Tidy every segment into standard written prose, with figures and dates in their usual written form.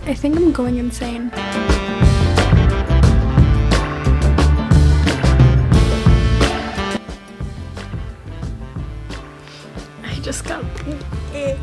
I think I'm going insane. I just got ick.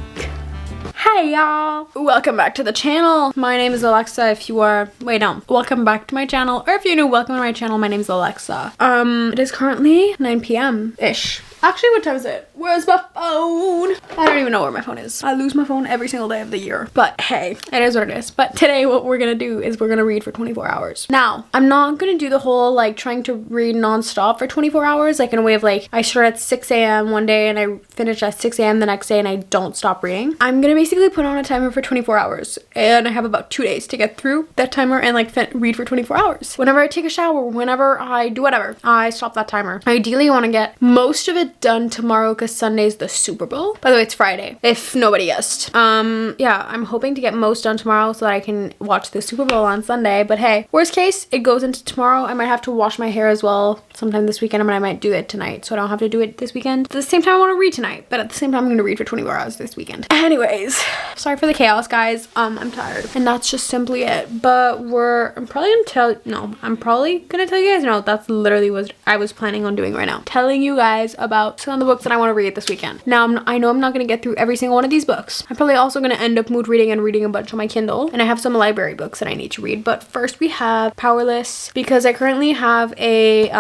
Hey y'all! Welcome back to the channel. My name is Alexa. If you are, wait no, welcome back to my channel. Or if you're new, welcome to my channel. My name is Alexa. It is currently 9 p.m.-ish. Actually, what time is it? Where's my phone? I don't even know where my phone is. I lose my phone every single day of the year. But hey, it is what it is. But today what we're gonna do is we're gonna read for 24 hours. Now, I'm not gonna do the whole like trying to read non-stop for 24 hours. Like in a way of like, I start at 6 a.m. one day and I finish at 6 a.m. the next day and I don't stop reading. I'm gonna basically put on a timer for 24 hours. And I have about 2 days to get through that timer and like read for 24 hours. Whenever I take a shower, whenever I do whatever, I stop that timer. Ideally, I wanna get most of it done tomorrow because Sunday's the Super Bowl. By the way, it's Friday, if nobody guessed. Yeah, I'm hoping to get most done tomorrow so that I can watch the Super Bowl on Sunday. But hey, worst case, it goes into tomorrow. I might have to wash my hair as well sometime this weekend, but I might do it tonight so I don't have to do it this weekend. At the same time, I want to read tonight, but at the same time, I'm going to read for 24 hours this weekend. Anyways, sorry for the chaos, guys. I'm tired. And that's just simply it. But I'm probably going to tell you guys, no, that's literally what I was planning on doing right now. Telling you guys about some of the books that I want to read this weekend. Now, I know I'm not going to get through every single one of these books. I'm probably also going to end up mood reading and reading a bunch on my Kindle. And I have some library books that I need to read. But first we have Powerless, because I currently have a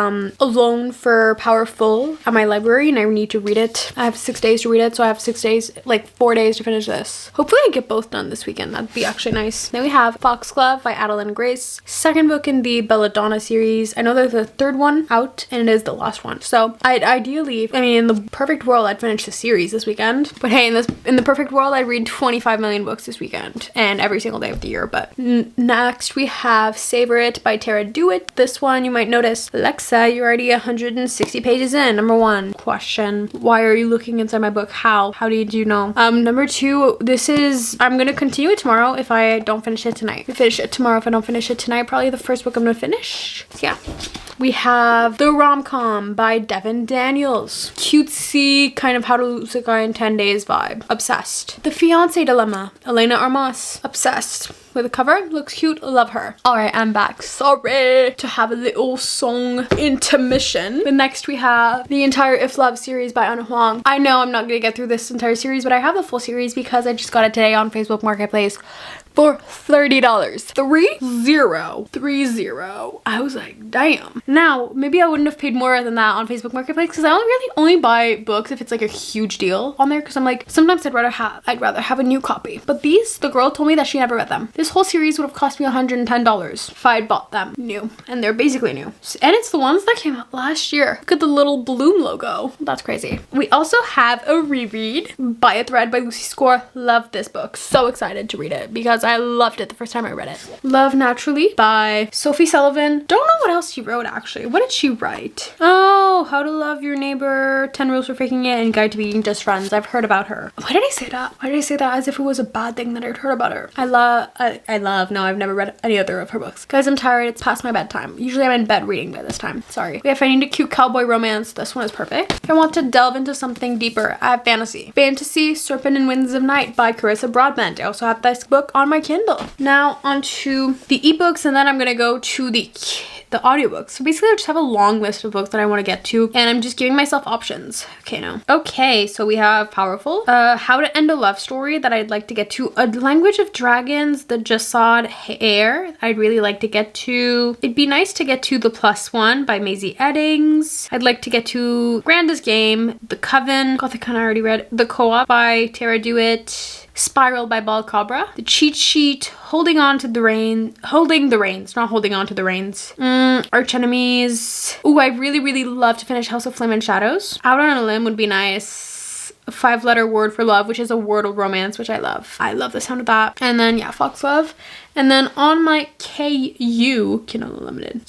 loan for Powerful at my library and I need to read it. I have 6 days to read it, so I have 6 days, like 4 days to finish this. Hopefully I get both done this weekend. That'd be actually nice. Then we have Foxglove by Adeline Grace. Second book in the Belladonna series. I know there's a third one out and it is the last one. So I'd ideally, I mean, in the perfect world, I'd finish the series this weekend. But hey, in the perfect world, I'd read 25 million books this weekend and every single day of the year. But next we have Savor It by Tara Dewitt. This one you might notice, Alexa, you're already 160 pages in. Number one, question, why are you looking inside my book? How did you know? Number two, I'm gonna continue it tomorrow if I don't finish it tonight. I finish it tomorrow if I don't finish it tonight. Probably the first book I'm gonna finish. So yeah. We have The Rom-Com by Devin Daniels. Cutesy, kind of how to lose a guy in 10 days vibe. Obsessed. The Fiancé Dilemma, Elena Armas. Obsessed. With the cover, looks cute, love her. Alright, I'm back. Sorry to have a little song intermission. But next we have the entire If Love series by Ana Huang. I know I'm not gonna get through this entire series, but I have the full series because I just got it today on Facebook Marketplace for $30. 30. I was like, damn. Now, maybe I wouldn't have paid more than that on Facebook Marketplace because I only buy books if it's like a huge deal on there, because I'm like, sometimes I'd rather have a new copy. But these, the girl told me that she never read them. This whole series would have cost me $110 if I had bought them new, and they're basically new. And it's the ones that came out last year. Look at the little Bloom logo. That's crazy. We also have a reread, By a Thread by Lucy Score. Love this book. So excited to read it because I loved it the first time I read it. Love Naturally by Sophie Sullivan. Don't know what else she wrote actually. What did she write? Oh, How to Love Your Neighbor, 10 Rules for Faking It, and Guide to Being Just Friends. I've heard about her. Why did I say that? Why did I say that as if it was a bad thing that I'd heard about her? No, I've never read any other of her books. Guys, I'm tired. It's past my bedtime. Usually I'm in bed reading by this time. Sorry. If I need a cute cowboy romance, this one is perfect. If I want to delve into something deeper, I have fantasy. Fantasy, Serpent and Winds of Night by Carissa Broadbent. I also have this book on my Kindle. Now onto the ebooks, and then I'm gonna go to the audiobooks. So basically I just have a long list of books that I want to get to, and I'm just giving myself options. Okay, so we have Powerful, How to End a Love Story that I'd like to get to, A Language of Dragons, The Jasad Hair I'd really like to get to. It'd be nice to get to The Plus One by Maisie Eddings. I'd like to get to Granda's Game, The Coven, Gothic I already read, The Co-op by Tara Dewitt, Spiral by Bal Cabra, The Cheat Sheet, Holding the Reins, Arch Enemies. Ooh, I really love to finish House of Flame and Shadows. Out on a Limb would be nice. A 5-letter word for love, which is a wordle romance, which I love. I love the sound of that. And then yeah, Foxglove. And then on my KU, Kindle Unlimited.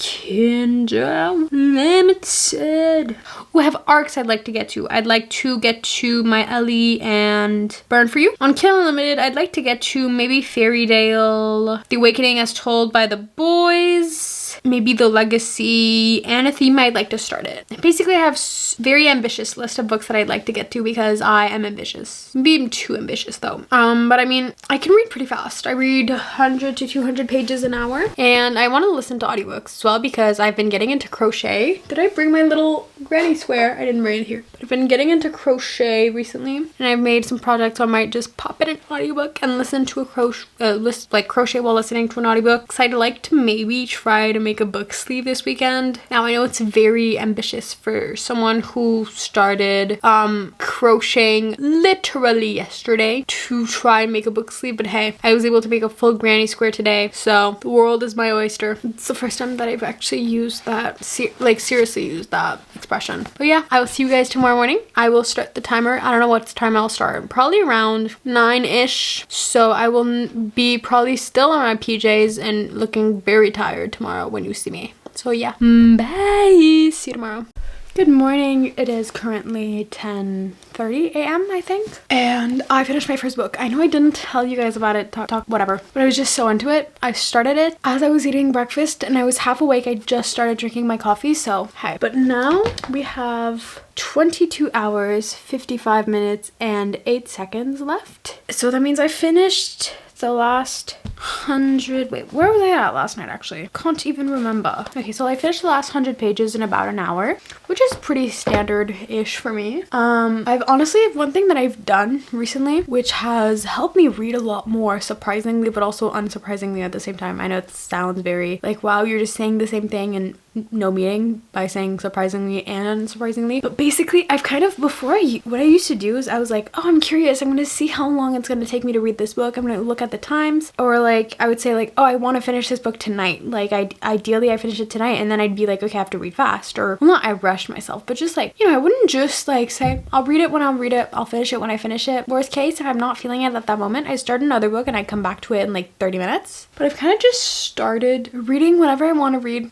Ooh, I have arcs I'd like to get to. I'd like to get to My Ellie and Burn For You. On Kindle Unlimited, I'd like to get to maybe Fairy Tale, The Awakening as Told by the Boys. maybe the legacy and a theme I'd like to start it. Basically, I have very ambitious list of books that I'd like to get to because I am ambitious. Maybe I'm too ambitious though. But I mean, I can read pretty fast. I read 100 to 200 pages an hour, and I want to listen to audiobooks as well because I've been getting into crochet. Did I bring my little granny square? I didn't bring it here. But I've been getting into crochet recently, and I've made some projects, so I might just pop in an audiobook and listen to a crochet while listening to an audiobook. So I'd like to maybe try to make a book sleeve this weekend. Now I know it's very ambitious for someone who started crocheting literally yesterday to try and make a book sleeve, but hey, I was able to make a full granny square today, so the world is my oyster. It's the first time that I've actually used that, seriously used that expression. But yeah, I will see you guys tomorrow morning. I will start the timer. I don't know what time I'll start. Probably around 9-ish. So I will be probably still in my PJs and looking very tired tomorrow when you see me. So yeah, bye. See you tomorrow. Good morning. It is currently 10:30 a.m. I think, and I finished my first book. I know I didn't tell you guys about it, whatever, but I was just so into it. I started it as I was eating breakfast and I was half awake. I just started drinking my coffee, so hey. But now we have 22 hours, 55 minutes, and 8 seconds left. So that means I finished the last 100, wait, where was I at last night actually? Can't even remember. Okay, so I finished the last 100 pages in about an hour, which is pretty standard-ish for me. I've honestly, one thing that I've done recently, which has helped me read a lot more, surprisingly, but also unsurprisingly at the same time. I know it sounds very like, wow, you're just saying the same thing and no meaning by saying surprisingly and unsurprisingly. But basically, I've kind of, what I used to do is I was like, oh, I'm curious. I'm going to see how long it's going to take me to read this book. I'm going to look at the times, or like, I would say like, oh, I want to finish this book tonight. Like, ideally I finish it tonight, and then I'd be like, okay, I have to read fast, or well, not I rushed myself, but just like, you know, I wouldn't just like say, I'll read it when I'll read it. I'll finish it when I finish it. Worst case, if I'm not feeling it at that moment, I start another book and I come back to it in like 30 minutes. But I've kind of just started reading whenever I want to read.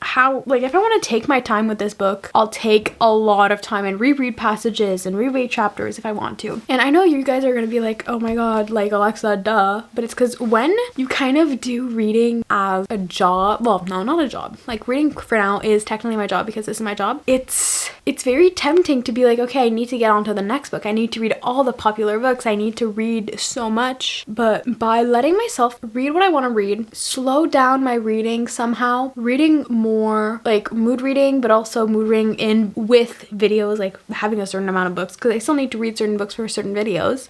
If I want to take my time with this book, I'll take a lot of time and reread passages and reread chapters if I want to. And I know you guys are gonna be like, oh my god, like Alexa, duh. But it's because when you kind of do reading as a job, well, no, not a job. Like reading for now is technically my job because this is my job. It's very tempting to be like, okay, I need to get on to the next book. I need to read all the popular books. I need to read so much. But by letting myself read what I want to read, slow down my reading somehow, reading more like mood reading, but also mood reading in with videos, like having a certain amount of books, because I still need to read certain books for certain videos.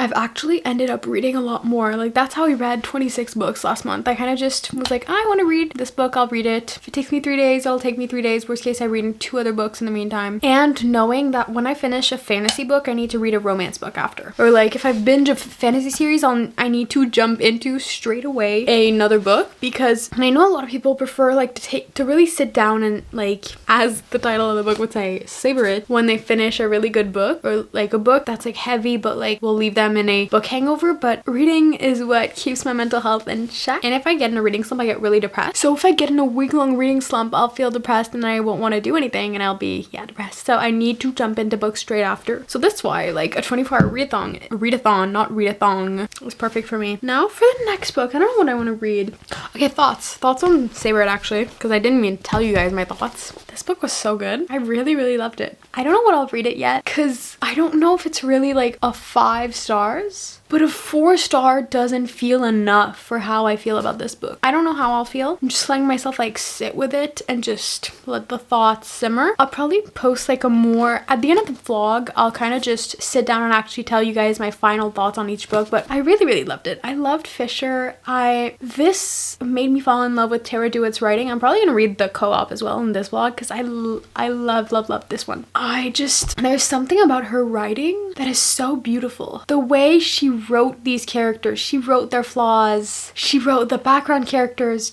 I've actually ended up reading a lot more. Like that's how I read 26 books last month. I kind of just was like, I want to read this book, I'll read it. If it takes me 3 days, it'll take me 3 days. Worst case, I read 2 other books in the meantime. And knowing that when I finish a fantasy book, I need to read a romance book after. Or like if I binge a fantasy series, I need to jump into straight away another book, because, and I know a lot of people prefer like to really sit down and like, as the title of the book would say, savor it when they finish a really good book, or like a book that's like heavy but like will leave them in a book hangover. But reading is what keeps my mental health in check, and if I get in a reading slump, I get really depressed. So if I get in a week-long reading slump, I'll feel depressed and I won't want to do anything, and I'll be depressed. So I need to jump into books straight after. So that's why like a 24-hour readathon is perfect for me. Now for the next book, I don't know what I want to read. Okay, thoughts on Savor It, actually, because I didn't even tell you guys my thoughts. This book was so good. I really loved it. I don't know what I'll read it yet, because I don't know if it's really like a 5 stars. But a 4-star doesn't feel enough for how I feel about this book. I don't know how I'll feel. I'm just letting myself like sit with it and just let the thoughts simmer. I'll probably post like a more, at the end of the vlog, I'll kind of just sit down and actually tell you guys my final thoughts on each book. But I really loved it. I loved Fisher. This made me fall in love with Tara Dewitt's writing. I'm probably gonna read the co-op as well in this vlog, because I love this one. There's something about her writing that is so beautiful. The way she wrote these characters, she wrote their flaws, she wrote the background characters,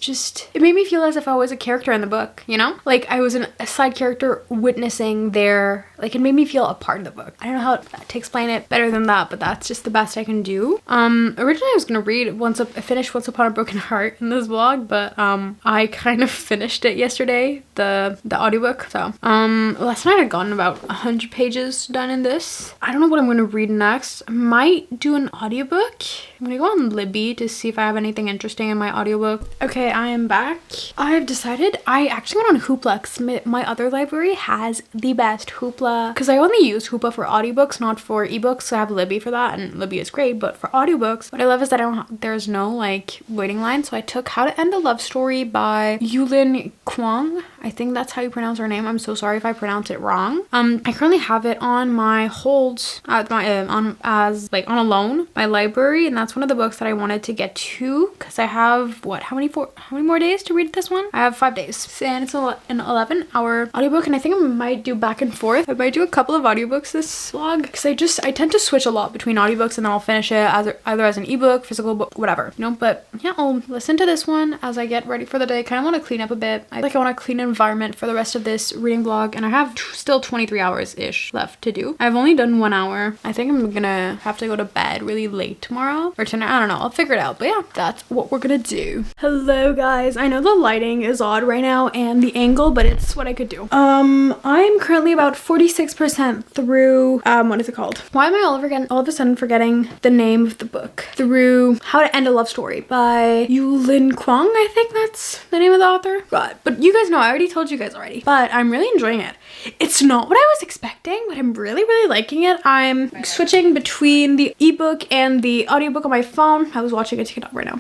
it made me feel as if I was a character in the book, you know? Like I was a side character witnessing their, like it made me feel a part of the book. I don't know how to explain it better than that, but that's just the best I can do. Originally I was gonna read I finished Once Upon a Broken Heart in this vlog, but I kind of finished it yesterday, the audiobook. So last night I'd gotten about 100 pages done in this. I don't know what I'm gonna read next. I might do an audiobook. I'm gonna go on Libby to see if I have anything interesting in my audiobook. Okay, I am back. I've decided I actually went on Hoopla because my other library has the best Hoopla, because I only use Hoopla for audiobooks, not for ebooks. So I have Libby for that, and Libby is great, but for audiobooks, what I love is that there's no like waiting line. So I took How to End a Love Story by Yulin Kwong. I think that's how you pronounce her name. I'm so sorry if I pronounce it wrong. I currently have it on my holds at my on a loan, my library, and that's one of the books that I wanted to get to because I have how many more days to read this one? I have 5 days, and it's an 11-hour audiobook, and I think I might do back and forth. I might do a couple of audiobooks this vlog because I tend to switch a lot between audiobooks, and then I'll finish it either as an ebook, physical book, whatever, you know. But yeah, I'll listen to this one as I get ready for the day. Kind of want to clean up a bit. I want to clean an environment for the rest of this reading vlog, and I have still 23 hours ish left to do. I've only done 1 hour. I think I'm gonna have to go to bed really late tomorrow or tonight. I don't know. I'll figure it out. But yeah, that's what we're gonna do. Hello guys. I know the lighting is odd right now and the angle, but it's what I could do. I'm currently about 46% through what is it called? Why am I all of a sudden forgetting the name of the book? Through How to End a Love Story by Yulin Kwong. I think that's the name of the author. But you guys know, I already told you guys already. But I'm really enjoying it. It's not what I was expecting, but I'm really liking it. I'm switching between the ebook and the audiobook on my phone. I was watching a TikTok right now.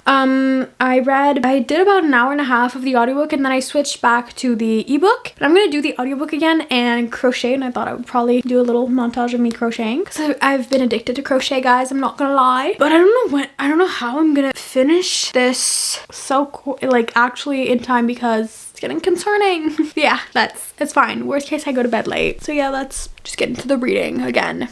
I did about an hour and a half of the audiobook, and then I switched back to the ebook. But I'm gonna do the audiobook again and crochet, and I thought I would probably do a little montage of me crocheting because I've been addicted to crochet, guys. I'm not gonna lie. But I don't know how I'm gonna finish this actually in time, because it's getting concerning. Yeah, it's fine. Worst case, I go to bed late. So yeah, let's just get into the reading again.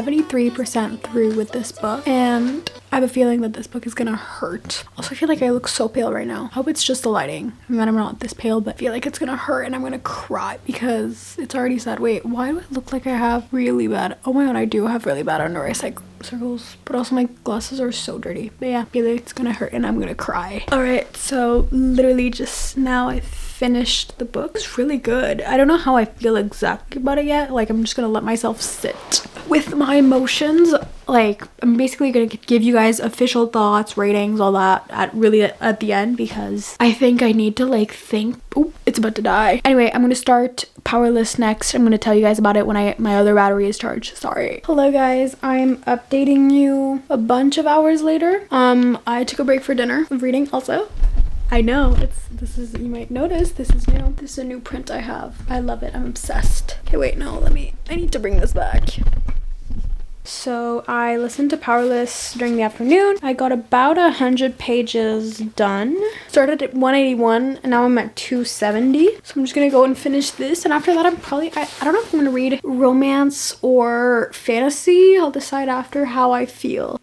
am 73% through with this book, and I have a feeling that this book is gonna hurt. Also, I feel like I look so pale right now. I hope it's just the lighting and that I'm not this pale, but I feel like it's gonna hurt and I'm gonna cry because it's already sad. Wait, why do I look like I have really bad? Oh my god, I do have really bad under eye circles, but also my glasses are so dirty. But yeah, I feel like it's gonna hurt and I'm gonna cry. Alright, so literally just now I finished the book. It's really good. I don't know how I feel exactly about it yet. Like, I'm just gonna let myself sit with my emotions. Like, I'm basically gonna give you guys official thoughts, ratings, all that at the end, because I think I need to like think. Oh, it's about to die. Anyway, I'm gonna start Powerless next. I'm gonna tell you guys about it when my other battery is charged. Sorry. Hello guys, I'm updating you a bunch of hours later. I took a break for dinner of reading also. I know, you might notice, this is new. This is a new print I have. I love it, I'm obsessed. Okay, wait, no, I need to bring this back. So I listened to Powerless during the afternoon. I got about 100 pages done. Started at 181 and now I'm at 270. So I'm just gonna go and finish this, and after that I'm probably, I don't know if I'm gonna read romance or fantasy. I'll decide after how I feel.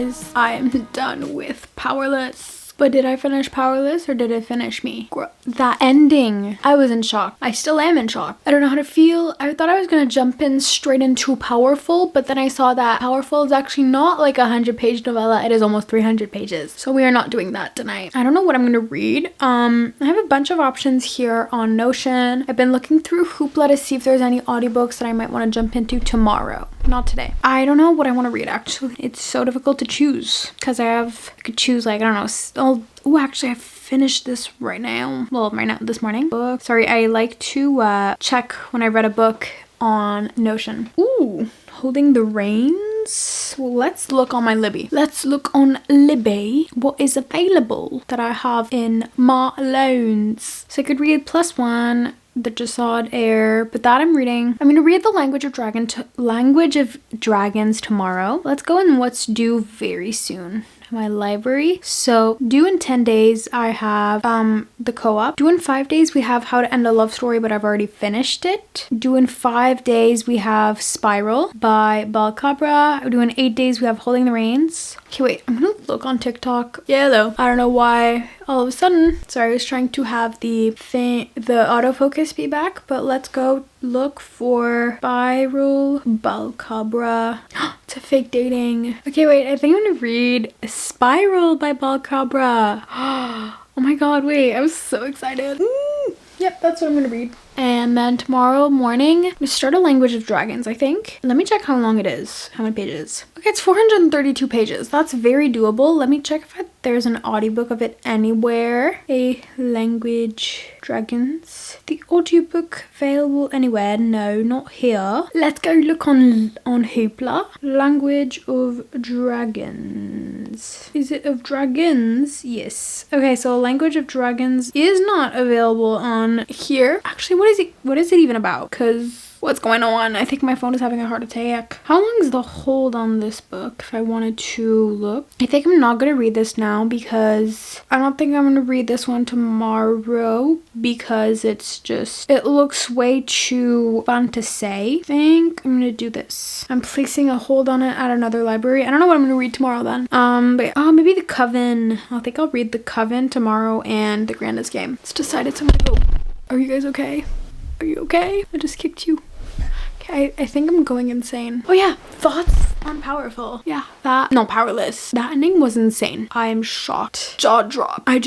guys, I am done with Powerless. But did I finish Powerless or did it finish me? That ending, I was in shock. I still am in shock. I don't know how to feel. I thought I was gonna jump in straight into Powerful, but then I saw that Powerful is actually not like a 100-page novella. It is almost 300 pages. So we are not doing that tonight. I don't know what I'm gonna read. I have a bunch of options here on Notion. I've been looking through Hoopla to see if there's any audiobooks that I might want to jump into tomorrow. Not today. I don't know what I want to read actually. It's so difficult to choose because I could choose like, I don't know. Oh, actually I finished this right now. Well, right now, this morning. Sorry, I like to check when I read a book on Notion. Ooh, Holding the Reins. Well, let's look on my Libby. Let's look on Libby what is available that I have in my loans. So I could read +1, The Jasad Air, but that I'm reading. I'm gonna read The Language of Dragons tomorrow. Let's go in what's due very soon. My library. So due in 10 days I have the co-op. Due in 5 days we have How to End a Love Story, but I've already finished it. Due in 5 days we have Spiral by Balcabra. Due in 8 days we have Holding the Reins. Okay, wait, I'm gonna look on TikTok. Yeah, though. I don't know why all of a sudden. Sorry, I was trying to have the autofocus be back, but let's go look for Spiral Balcabra. It's a fake dating. Okay, wait, I think I'm gonna read Spiral by Balcabra. Oh my god, wait, I'm so excited. Yep, that's what I'm gonna read. And then tomorrow morning, I'm gonna start A Language of Dragons, I think. Let me check how long it is. How many pages? Okay, it's 432 pages. That's very doable. Let me check if there's an audiobook of it anywhere. A Language Dragons. The audiobook available anywhere? No, not here. Let's go look on Hoopla. Language of Dragons. Is it of dragons? Yes. Okay, so Language of Dragons is not available on here. Actually, what is it even about? Because what's going on? I think my phone is having a heart attack. How long is the hold on this book if I wanted to look? I think I'm not going to read this now because I don't think I'm going to read this one tomorrow because it looks way too fun to say. I think I'm going to do this. I'm placing a hold on it at another library. I don't know what I'm going to read tomorrow then. Maybe The Coven. I think I'll read The Coven tomorrow and The Grandest Game. It's decided, so I'm going to go. Are you guys okay? Are you okay? I just kicked you. Okay, I think I'm going insane. Oh yeah, thoughts on Powerful. Yeah, Powerless. That ending was insane. I am shocked. Jaw drop. I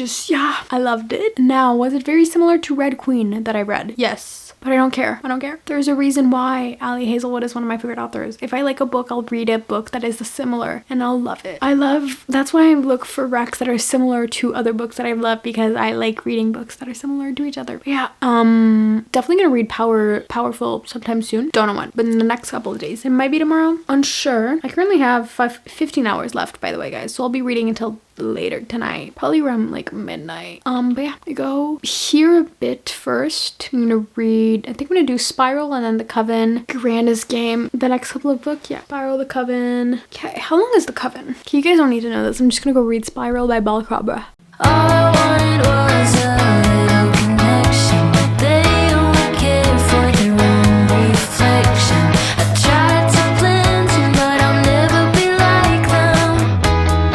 loved it. Now, was it very similar to Red Queen that I read? Yes. But I don't care. I don't care. There's a reason why Ali Hazelwood is one of my favorite authors. If I like a book, I'll read a book that is similar and I'll love it. That's why I look for recs that are similar to other books that I've loved because I like reading books that are similar to each other. But yeah, definitely gonna read Powerful sometime soon. Don't know when, but in the next couple of days. It might be tomorrow. Unsure. I currently have 15 hours left, by the way, guys. So I'll be reading until later tonight, probably around like midnight. But yeah, I go here a bit first. I'm gonna read, I think I'm gonna do Spiral and then The Coven, Grandest Game, the next couple of books. Yeah, Spiral, The Coven. Okay, how long is The Coven? Okay, you guys don't need to know this. I'm just gonna go read Spiral by Balcabra. All I wanted was a little connection, but they only care for their own reflection. I tried to blend in, but I'll never be like them.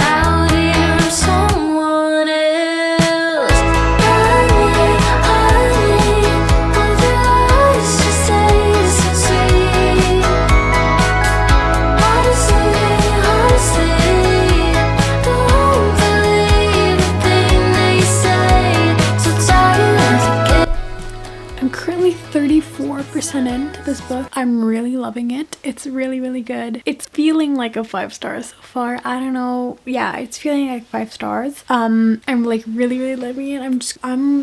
Out here, I'm someone else. Honey, all the lies just taste so sweet. Honestly, don't believe a thing they say. So tired of I'm currently 34% into this book. I'm really loving it. It's really, really good. It's feeling like a 5 stars so far. I don't know. Yeah, it's feeling like 5 stars. I'm like really, really loving it.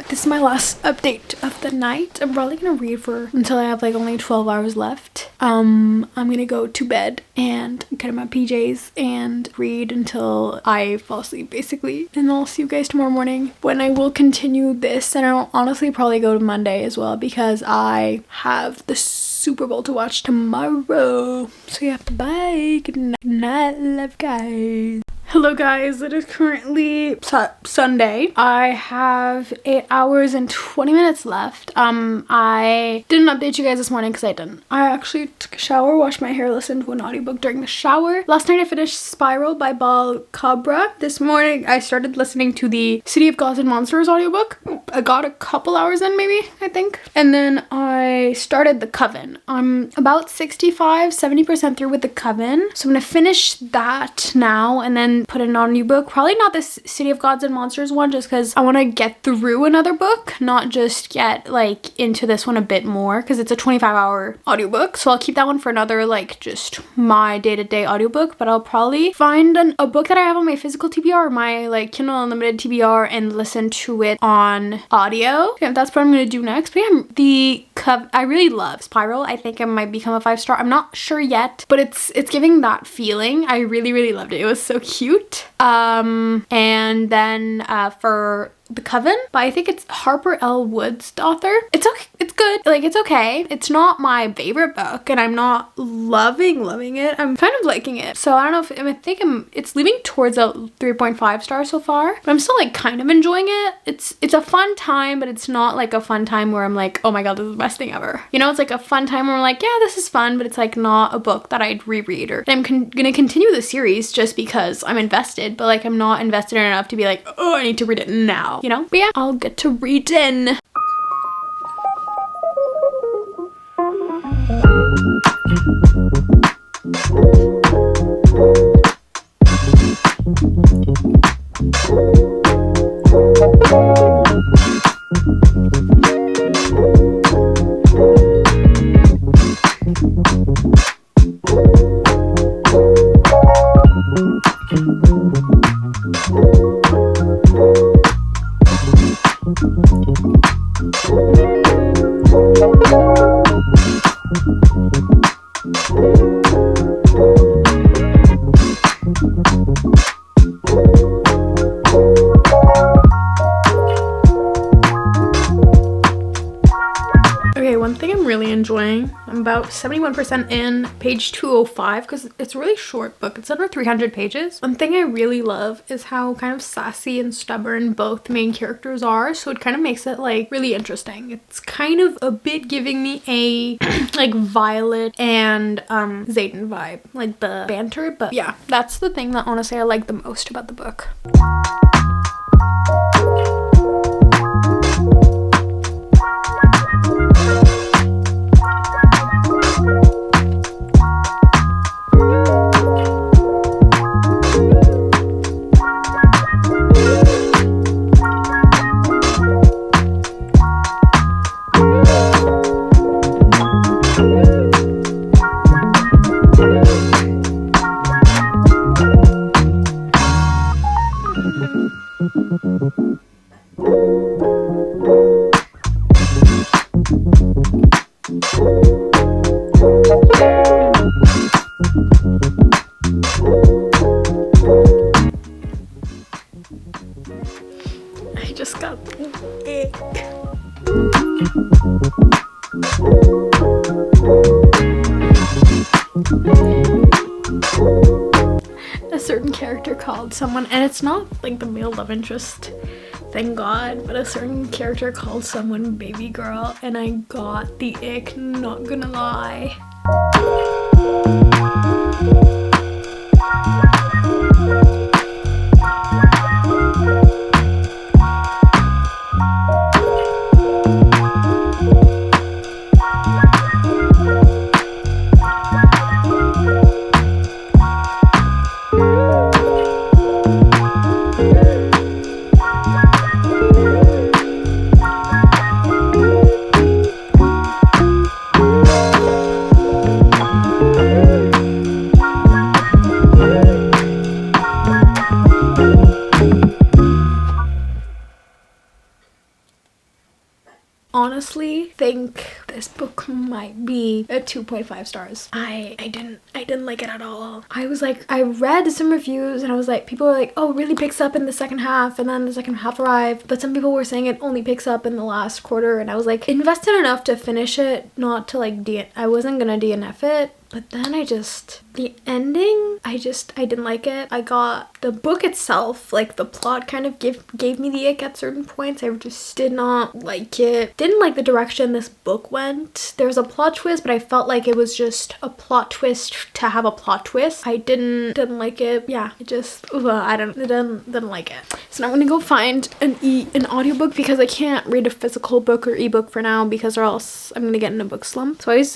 This is my last update of the night. I'm probably gonna read until I have like only 12 hours left. I'm gonna go to bed and get in my PJs and read until I fall asleep basically. And I'll see you guys tomorrow morning when I will continue this, and I'll honestly probably go to Monday as well because I have the Super Bowl to watch tomorrow. So yeah, bye. Good night, love guys. Hello guys, it is currently Sunday. I have 8 hours and 20 minutes left. I didn't update you guys this morning because I didn't. I actually took a shower, washed my hair, listened to an audiobook during the shower. Last night I finished Spiral by Bal Cabra. This morning I started listening to the City of Gods and Monsters audiobook. I got a couple hours in maybe, I think. And then I started The Coven. I'm about 65-70% through with The Coven. So I'm gonna finish that now and then put in on a new book. Probably not this City of Gods and Monsters one, just because I want to get through another book, not just get like into this one a bit more, because it's a 25-hour audiobook. So I'll keep that one for another, like just my day-to-day audiobook. But I'll probably find a book that I have on my physical TBR or my like Kindle Unlimited TBR and listen to it on audio. Okay, that's what I'm gonna do next. But yeah, I really love Spiral. I think it might become a 5-star. I'm not sure yet, but it's giving that feeling. I really loved it. It was so cute. And then for The Coven, but I think it's Harper L. Wood's the author. It's okay. It's good. Like, it's okay. It's not my favorite book, and I'm not loving it. I'm kind of liking it. So I don't know if it's leaning towards a 3.5 star so far, but I'm still like kind of enjoying it. It's a fun time, but it's not like a fun time where I'm like, oh my god, this is the best thing ever. You know, it's like a fun time where I'm like, yeah, this is fun, but it's like not a book that I'd reread. Or I'm gonna continue the series just because I'm invested, but like I'm not invested enough to be like, oh, I need to read it now. You know? But yeah, I'll get to reading. Enjoying. I'm about 71% in, page 205, because it's a really short book. It's under 300 pages. One thing I really love is how kind of sassy and stubborn both the main characters are, so it kind of makes it like really interesting. It's kind of a bit giving me a like Violet and Zayden vibe, like the banter. But yeah, that's the thing that honestly I like the most about the book. I just got the ick. A certain character called someone, and it's not like the male love interest, thank god, but a certain character called someone baby girl, and I got the ick, not gonna lie. Honestly think this book might be a 2.5 stars. I didn't like it at all. I was like, I read some reviews and I was like, people were like, oh, it really picks up in the second half, and then the second half arrived, but some people were saying it only picks up in the last quarter, and I was like, invested enough to finish it, not to like I wasn't gonna DNF it, But then the ending, I didn't like it. I got the book itself, like the plot kind of gave me the ick at certain points. I just did not like it. Didn't like the direction this book went. There was a plot twist, but I felt like it was just a plot twist to have a plot twist. I didn't like it. Yeah, it just, I didn't like it. So now I'm gonna go find an audiobook because I can't read a physical book or ebook for now because or else I'm gonna get in a book slump. So I always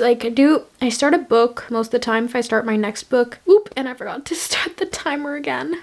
I start a book most of the time if I start my next book. Oop, and I forgot to start the timer again.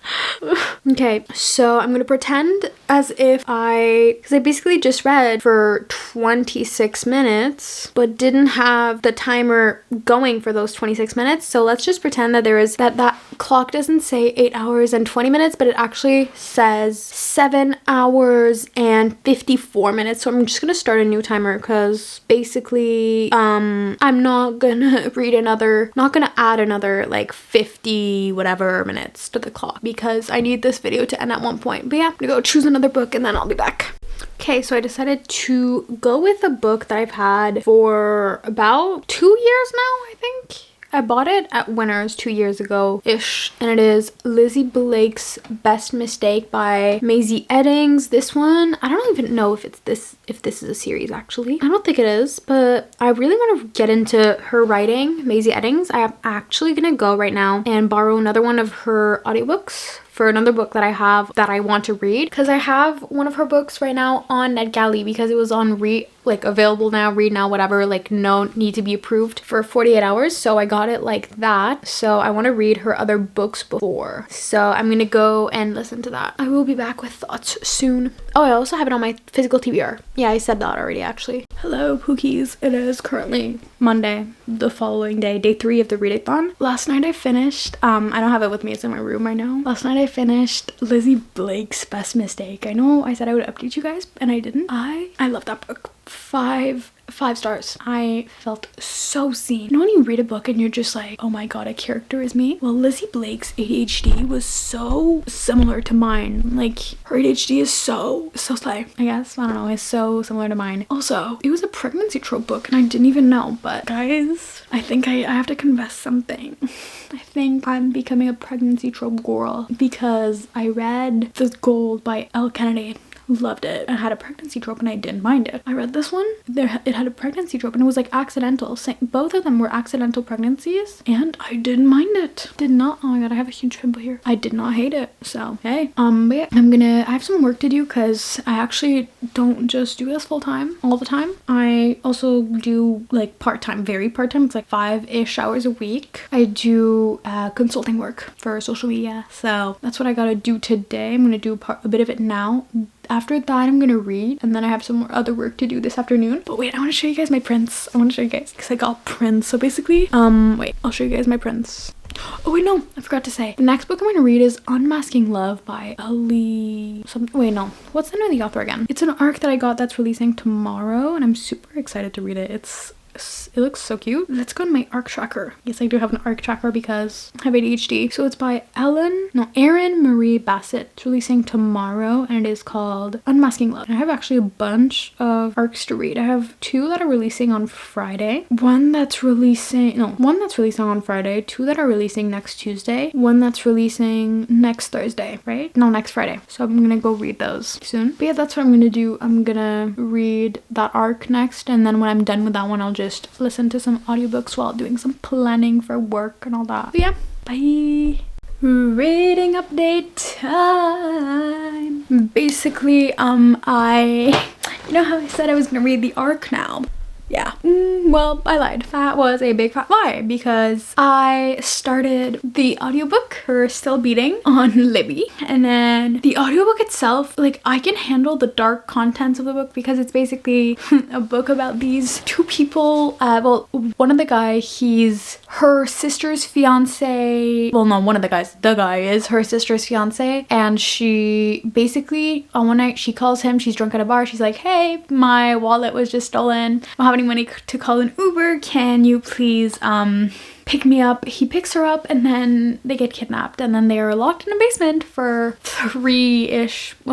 Okay, so I'm gonna pretend as if because I basically just read for 26 minutes, but didn't have the timer going for those 26 minutes. So let's just pretend that that clock doesn't say 8 hours and 20 minutes, but it actually says 7 hours and 54 minutes. So I'm just gonna start a new timer because basically, I'm not gonna add another like 50 whatever minutes to the clock because I need this video to end at one point. But yeah, I'm gonna go choose another book and then I'll be back. Okay, so I decided to go with a book that I've had for about 2 years now, I think. I bought it at Winners 2 years ago-ish, and it is Lizzie Blake's Best Mistake by Maisie Eddings. This one, I don't even know if this is a series actually. I don't think it is, but I really want to get into her writing, Maisie Eddings. I am actually gonna go right now and borrow another one of her audiobooks for another book that I have that I want to read, because I have one of her books right now on NetGalley because it was on available now, read now, whatever, like no need to be approved for 48 hours. So I got it like that. So I want to read her other books before. So I'm gonna go and listen to that. I will be back with thoughts soon. Oh, I also have it on my physical TBR. Yeah, I said that already actually. Hello Pookies. It is currently Monday, the following day, day 3 of the Readathon. Last night I finished, I don't have it with me, it's in my room right now. Last night I finished Lizzie Blake's Best Mistake. I know I said I would update you guys and I didn't. I love that book. 5 stars. I felt so seen. You know when you read a book and you're just like, oh my god, a character is me? Well, Lizzie Blake's ADHD was so similar to mine. Like, her ADHD is so slay, I guess. I don't know, it's so similar to mine. Also, it was a pregnancy trope book and I didn't even know, but guys, I think I have to confess something. I think I'm becoming a pregnancy trope girl because I read The Gold by Elle Kennedy. Loved it. It had a pregnancy trope and I didn't mind it. I read this one, it had a pregnancy trope and it was like accidental. Both of them were accidental pregnancies and I didn't mind it. Did not. Oh my god, I have a huge pimple here. I did not hate it. So hey, but yeah, I have some work to do because I actually don't just do this full time all the time. I also do like part-time, very part-time. It's like 5-ish hours a week. I do consulting work for social media. So that's what I gotta do today. I'm gonna do a bit of it now. After that, I'm gonna read, and then I have some more other work to do this afternoon. But wait, I want to show you guys my prints. I want to show you guys because I got prints. So basically, wait, I'll show you guys my prints. Oh wait, no, I forgot to say. The next book I'm gonna read is Unmasking Love by Wait, no. What's the name of the author again? It's an arc that I got that's releasing tomorrow, and I'm super excited to read it. It looks so cute. Let's go on my arc tracker. Yes, I do have an arc tracker because I have ADHD. So it's by Erin Marie Bassett. It's releasing tomorrow and it is called Unmasking Love. And I have actually a bunch of arcs to read. I have 2 that are releasing on Friday. One that's releasing on Friday. 2 that are releasing next Tuesday. One that's releasing next Thursday, right? No, next Friday. So I'm gonna go read those soon. But yeah, that's what I'm gonna do. I'm gonna read that arc next, and then when I'm done with that one, I'll just listen to some audiobooks while doing some planning for work and all that. But yeah, bye. Reading update time. Basically, you know how I said I was gonna read the arc now? Yeah, well, I lied. That was a big fat lie because I started the audiobook for Still Beating on Libby, and then the audiobook itself, like, I can handle the dark contents of the book because it's basically a book about these 2 people. Well, one of the guy, he's her sister's fiance. Well, no, one of the guy is her sister's fiance, and she basically, on one night, she calls him, she's drunk at a bar, she's like, hey, my wallet was just stolen, I don't have any money to call an Uber, can you please pick me up. He picks her up and then they get kidnapped and then they are locked in a basement for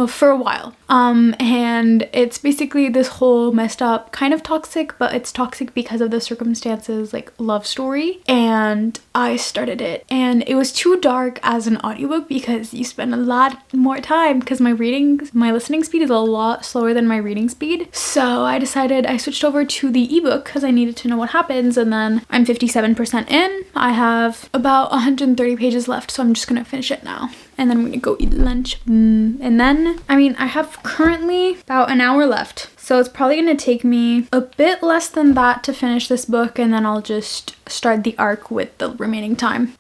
for a while. And it's basically this whole messed up, kind of toxic, but it's toxic because of the circumstances, like love story. And I started it and it was too dark as an audiobook because you spend a lot more time, because my listening speed is a lot slower than my reading speed. So I decided I switched over to the ebook because I needed to know what happens. And then I'm 57% in. I have about 130 pages left, so I'm just gonna finish it now. And then I'm gonna go eat lunch. And then, I mean, I have currently about an hour left. So it's probably gonna take me a bit less than that to finish this book, and then I'll just start the arc with the remaining time.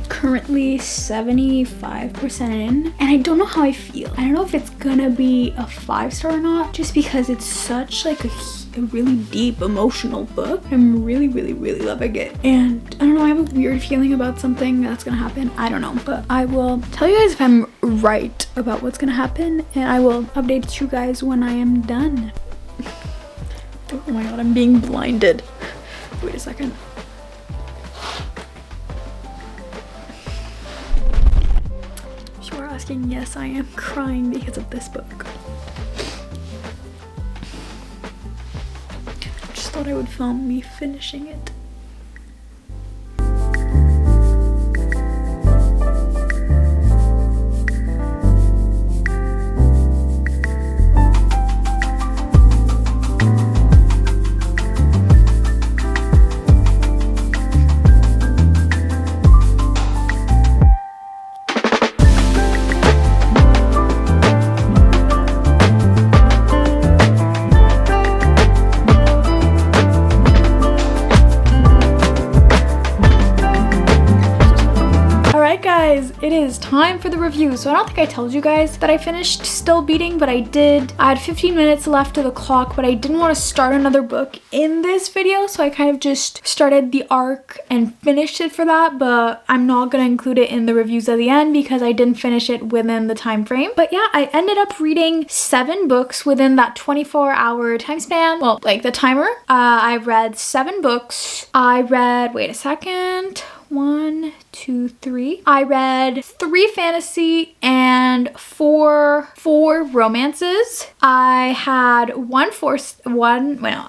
Currently 75% in, and I don't know how I feel. I don't know if it's gonna be a 5-star or not, just because it's such like a really deep emotional book. I'm really loving it, and I don't know, I have a weird feeling about something that's gonna happen. I don't know, but I will tell you guys if I'm right about what's gonna happen, and I will update you guys when I am done. Oh my god, I'm being blinded. Wait a second. Yes, I am crying because of this book. I just thought I would film me finishing it. It is time for the review. So I don't think I told you guys that I finished Still Beating, but I did. I had 15 minutes left to the clock, but I didn't want to start another book in this video, so I kind of just started the arc and finished it for that, but I'm not going to include it in the reviews at the end because I didn't finish it within the time frame. But yeah, I ended up reading 7 books within that 24-hour time span. Well, like the timer. I read 7 books. I read, wait a second, 1, 2, 3. I read 3 fantasy and 4 romances. I had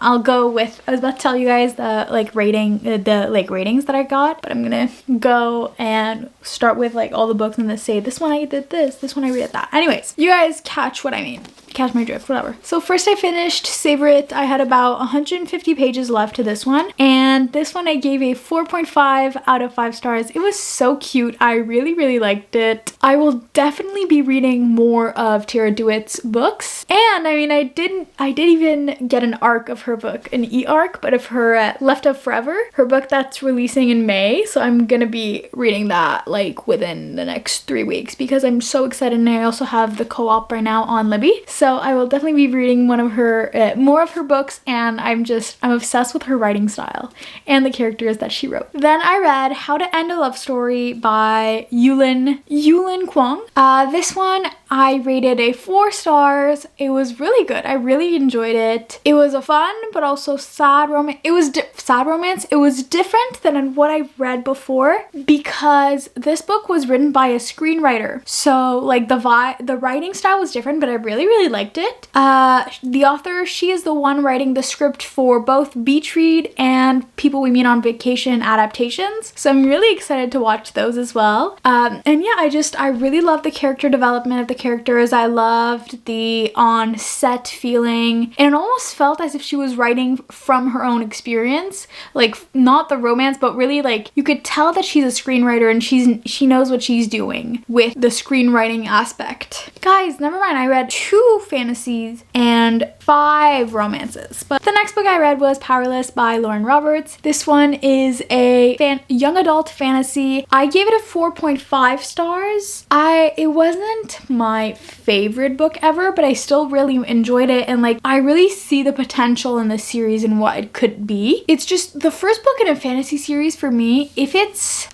I'll go with, I was about to tell you guys the ratings that I got, but I'm gonna go and start with like all the books and then say this one I did this one I read that. Anyways, you guys catch what I mean. Catch my drift, whatever. So first I finished Savor It. I had about 150 pages left to this one, and this one I gave a 4.5 out of 5 stars. It was so cute. I really liked it. I will definitely be reading more of Tara Dewitt's books, and I mean I did even get an arc of her book, an e-arc, but of her Left Up Forever, her book that's releasing in May. So I'm gonna be reading that like within the next 3 weeks because I'm so excited, and I also have the co-op right now on Libby. So I will definitely be reading one of her, more of her books, and I'm obsessed with her writing style and the characters that she wrote. Then I read How to End a Love Story by Yulin Kwong. This one I rated a 4 stars. It was really good. I really enjoyed it. It was a fun but also sad romance. It was sad romance. It was different than what I read before because this book was written by a screenwriter. So like the writing style was different, but I really really liked it. The author, she is the one writing the script for both Beach Read and People We Meet on Vacation adaptations. So I'm really excited to watch those as well. And yeah, I really love the character development of the characters. I loved the on-set feeling. And it almost felt as if she was writing from her own experience. Like, not the romance, but really like you could tell that she's a screenwriter and she knows what she's doing with the screenwriting aspect. Guys, never mind, I read 2 fantasies and 5 romances. But the next book I read was Powerless by Lauren Roberts. This one is a young adult fantasy. I gave it a 4.5 stars. It wasn't my favorite book ever, but I still really enjoyed it, and like I really see the potential in the series and what it could be. It's just the first book in a fantasy series for me, if it's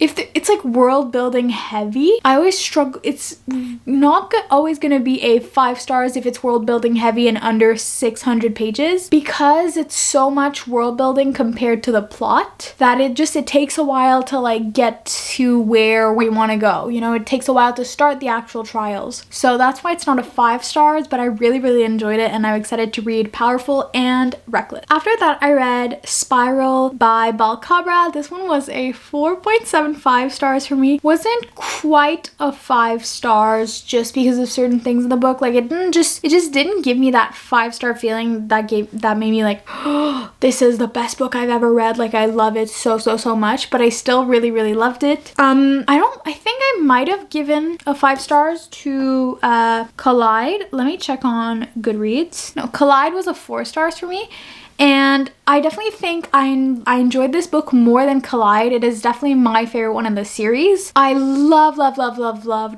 like world building heavy, I always struggle. It's not always gonna be a 5 stars if it's world building heavy and under 600 pages, because it's so much world building compared to the plot that it takes a while to like get to where we want to go. You know, it takes a while to start the actual trials. So that's why it's not a 5 stars, but I really enjoyed it, and I'm excited to read Powerful and Reckless. After that, I read Spiral by Balcabra. This one was a 4.75 stars for me. Wasn't quite a 5 stars just because of certain things in the book. Like it just didn't give me that 5-star feeling that made me like, oh, this is the best book I've ever read. Like I love it so much, but I still really loved it. I think I might have given a 5 stars to Collide. Let me check on Goodreads. No, Collide was a 4 stars for me. And I definitely think I enjoyed this book more than Collide. It is definitely my favorite one in the series. I loved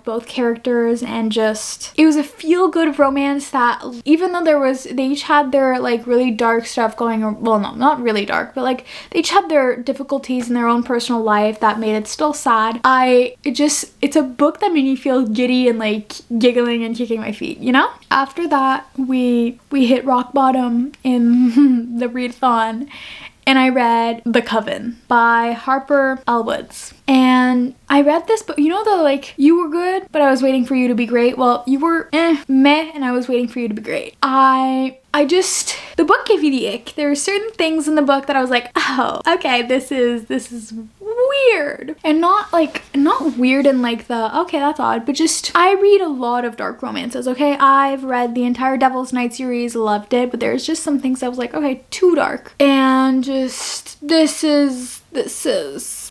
both characters, and just, it was a feel-good romance that even though they each had their like really dark stuff going on, well, no, not really dark, but like they each had their difficulties in their own personal life that made it still sad. It's a book that made me feel giddy and like giggling and kicking my feet, you know? After that, we hit rock bottom in the Readathon, and I read The Coven by Harper Elwoods. And I read this, but you know the like, you were good, but I was waiting for you to be great. Well, you were meh, and I was waiting for you to be great. The book gave me the ick. There are certain things in the book that I was like, oh, okay, this is weird. And not weird in like the, okay, that's odd, but just, I read a lot of dark romances, okay? I've read the entire Devil's Night series, loved it, but there's just some things I was like, okay, too dark. And just, this is,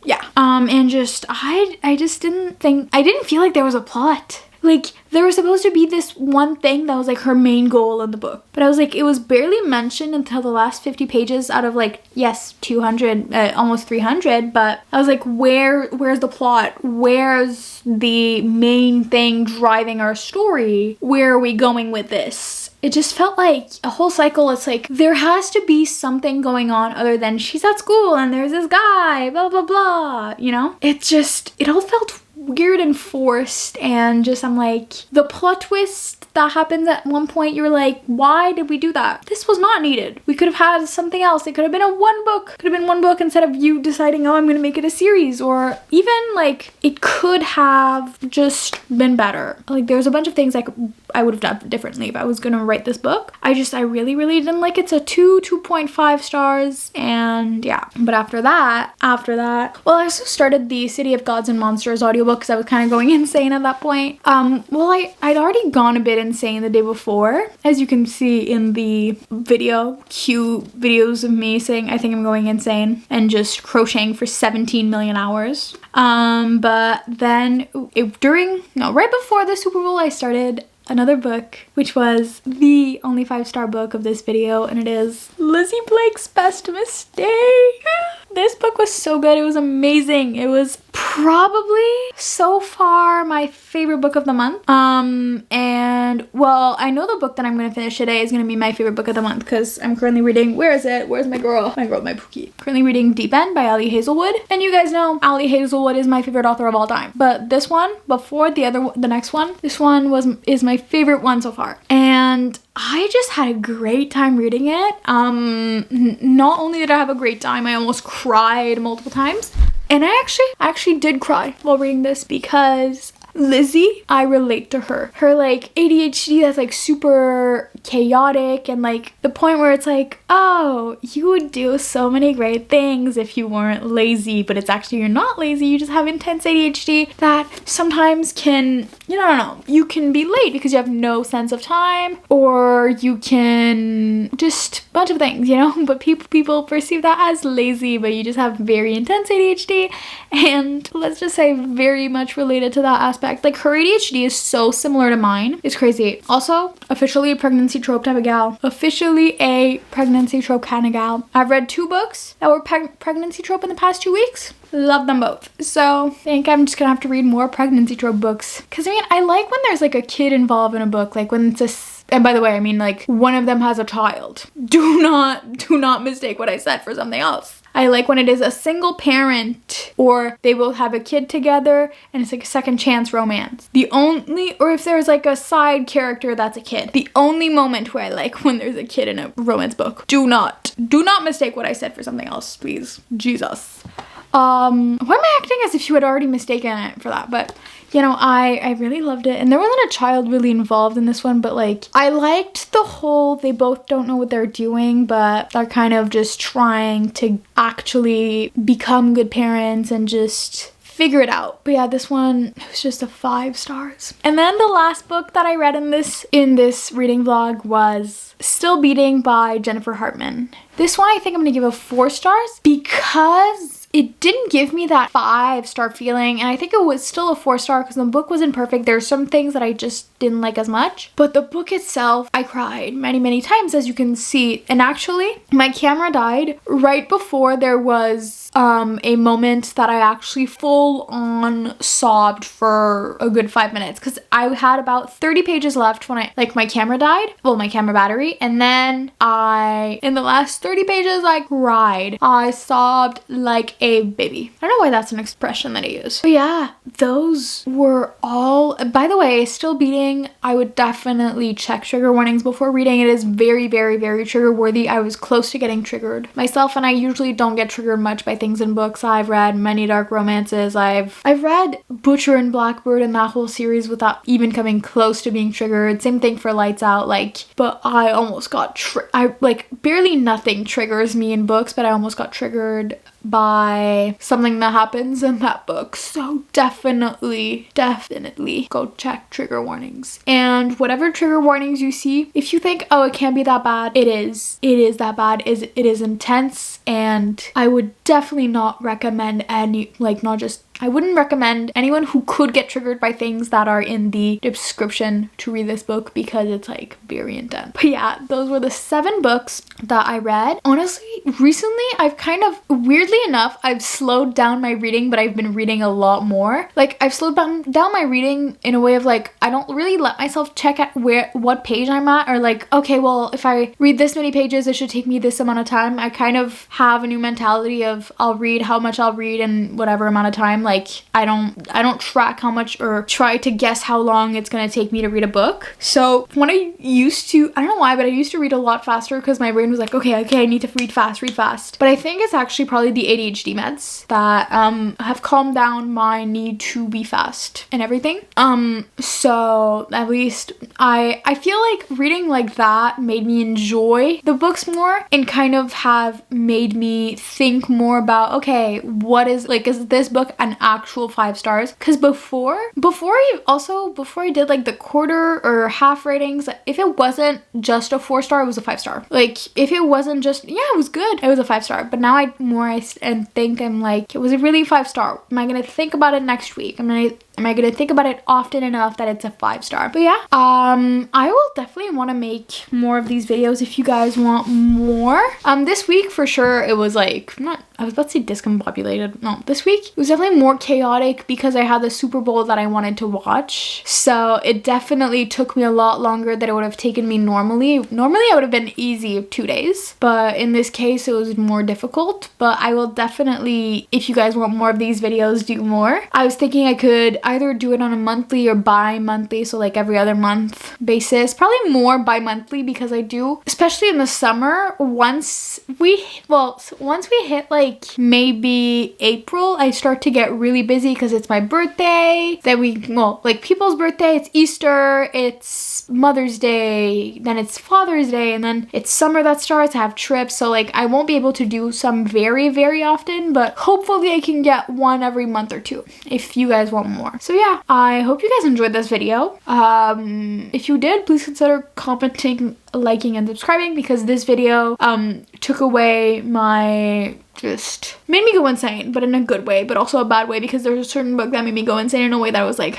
yeah. And just, I didn't feel like there was a plot. Like, there was supposed to be this one thing that was like her main goal in the book. But I was like, it was barely mentioned until the last 50 pages out of like, yes, 200, almost 300. But I was like, where's the plot? Where's the main thing driving our story? Where are we going with this? It just felt like a whole cycle. It's like, there has to be something going on other than she's at school and there's this guy, blah, blah, blah, you know? It all felt weird and forced, and just, I'm like, the plot twist that happens at one point, you're like, why did we do that? This was not needed. We could have had something else. It could have been one book instead of you deciding, oh, I'm gonna make it a series, or even like, it could have just been better. Like, there's a bunch of things I would have done differently if I was gonna write this book. I really didn't like it. It's a 2.5 stars, and yeah. But after that, well, I also started the City of Gods and Monsters audiobook because I was kind of going insane at that point. I'd already gone a bit insane the day before, as you can see in the videos of me saying I think I'm going insane and just crocheting for 17 million hours. But then right before the Super Bowl, I started another book, which was the only 5-star book of this video, and it is Lizzie Blake's Best Mistake. This book was so good. It was amazing. It was probably so far my favorite book of the month. And well, I know the book that I'm going to finish today is going to be my favorite book of the month because I'm currently reading, where is it? Where's my girl? My Pookie. Currently reading Deep End by Ali Hazelwood. And you guys know Ali Hazelwood is my favorite author of all time. But this one, before the next one, this one is my favorite one so far. And I just had a great time reading it. Not only did I have a great time, I almost cried multiple times. And I actually did cry while reading this because Lizzie, I relate to her. Her like ADHD that's like super chaotic and like the point where it's like, oh, you would do so many great things if you weren't lazy, but it's actually you're not lazy, you just have intense ADHD that sometimes can, you know, you can be late because you have no sense of time, or you can just a bunch of things, you know, but people perceive that as lazy, but you just have very intense ADHD, and let's just say very much related to that aspect. Like her ADHD is so similar to mine. It's crazy. Also, officially a pregnancy trope type of gal. Officially a pregnancy trope kind of gal. I've read 2 books that were pregnancy trope in the past 2 weeks. Love them both. So I think I'm just gonna have to read more pregnancy trope books. Cause I mean, I like when there's like a kid involved in a book, like when it's and by the way, I mean like one of them has a child. Do not mistake what I said for something else. I like when it is a single parent or they both have a kid together and it's like a second chance romance. Or if there's like a side character that's a kid. The only moment where I like when there's a kid in a romance book. Do not mistake what I said for something else, please. Jesus. Why am I acting as if you had already mistaken it for that? But you know, I really loved it. And there wasn't a child really involved in this one, but like I liked the whole they both don't know what they're doing, but they're kind of just trying to actually become good parents and just figure it out. But yeah, this one, it was just a 5 stars. And then the last book that I read in this reading vlog was Still Beating by Jennifer Hartman. This one I think I'm gonna give a 4 stars because it didn't give me that 5-star feeling, and I think it was still a 4-star because the book wasn't perfect. There's some things that I just didn't like as much, but the book itself, I cried many times, as you can see. And actually, my camera died right before there was a moment that I actually full on sobbed for a good 5 minutes because I had about 30 pages left when my camera died, well, my camera battery, and then in the last 30 pages I cried. I sobbed like a baby. I don't know why that's an expression that I use. But yeah, those were all. By the way, Still Beating, I would definitely check trigger warnings before reading. It is very trigger worthy. I was close to getting triggered myself, and I usually don't get triggered much by things in books. I've read many dark romances. I've read Butcher and Blackbird and that whole series without even coming close to being triggered. Same thing for Lights Out. But I almost got barely nothing triggers me in books, but I almost got triggered by something that happens in that book. So definitely go check trigger warnings. And whatever trigger warnings you see, if you think, oh, it can't be that bad, it is that bad. It is intense, and I would definitely not recommend I wouldn't recommend anyone who could get triggered by things that are in the description to read this book because it's like very intense. But yeah, those were the 7 books that I read. Honestly, recently I've kind of, weirdly enough, I've slowed down my reading, but I've been reading a lot more. Like I've slowed down my reading in a way of like, I don't really let myself check at what page I'm at, or like, okay, well, if I read this many pages, it should take me this amount of time. I kind of have a new mentality of I'll read how much I'll read in whatever amount of time. Like I don't track how much or try to guess how long it's gonna take me to read a book. So when I don't know why, but I used to read a lot faster because my brain was like, okay, I need to read fast. But I think it's actually probably the ADHD meds that have calmed down my need to be fast and everything. So at least I feel like reading like that made me enjoy the books more and kind of have made me think more about, okay, is this book an actual 5 stars? Because before I did like the quarter or half ratings, if it wasn't just a 4-star, it was a 5-star. Like if it wasn't just, yeah, it was good, it was a 5-star. But now I think I'm like, was it really 5-star? Am I gonna think about it next week? Am I gonna think about it often enough that it's a 5-star? But yeah, I will definitely want to make more of these videos if you guys want more. This week for sure it was like, I was about to say discombobulated. No, this week it was definitely more chaotic because I had the Super Bowl that I wanted to watch. So it definitely took me a lot longer than it would have taken me normally. Normally I would have been easy 2 days, but in this case it was more difficult. But I will definitely, if you guys want more of these videos, do more. I was thinking I could either do it on a monthly or bi-monthly, so like every other month basis. Probably more bi-monthly because I do, especially in the summer, once we hit like maybe April, I start to get really busy because it's my birthday. Then like people's birthday, it's Easter, it's Mother's Day, then it's Father's Day, and then it's summer that starts. I have trips, so like I won't be able to do some very, very often, but hopefully I can get one every month or two if you guys want more. So yeah, I hope you guys enjoyed this video. If you did, please consider commenting, liking, and subscribing, because this video took away just made me go insane, but in a good way, but also a bad way, because there's a certain book that made me go insane in a way that I was like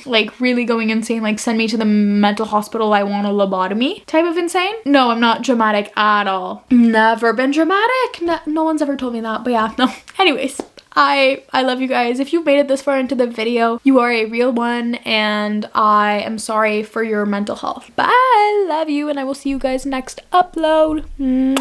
like really going insane, like send me to the mental hospital, I want a lobotomy type of insane. No, I'm not dramatic at all. Never been dramatic. No one's ever told me that, but yeah, no. Anyways, I love you guys. If you've made it this far into the video, you are a real one, and I am sorry for your mental health. Bye, love you, and I will see you guys next upload. Mwah.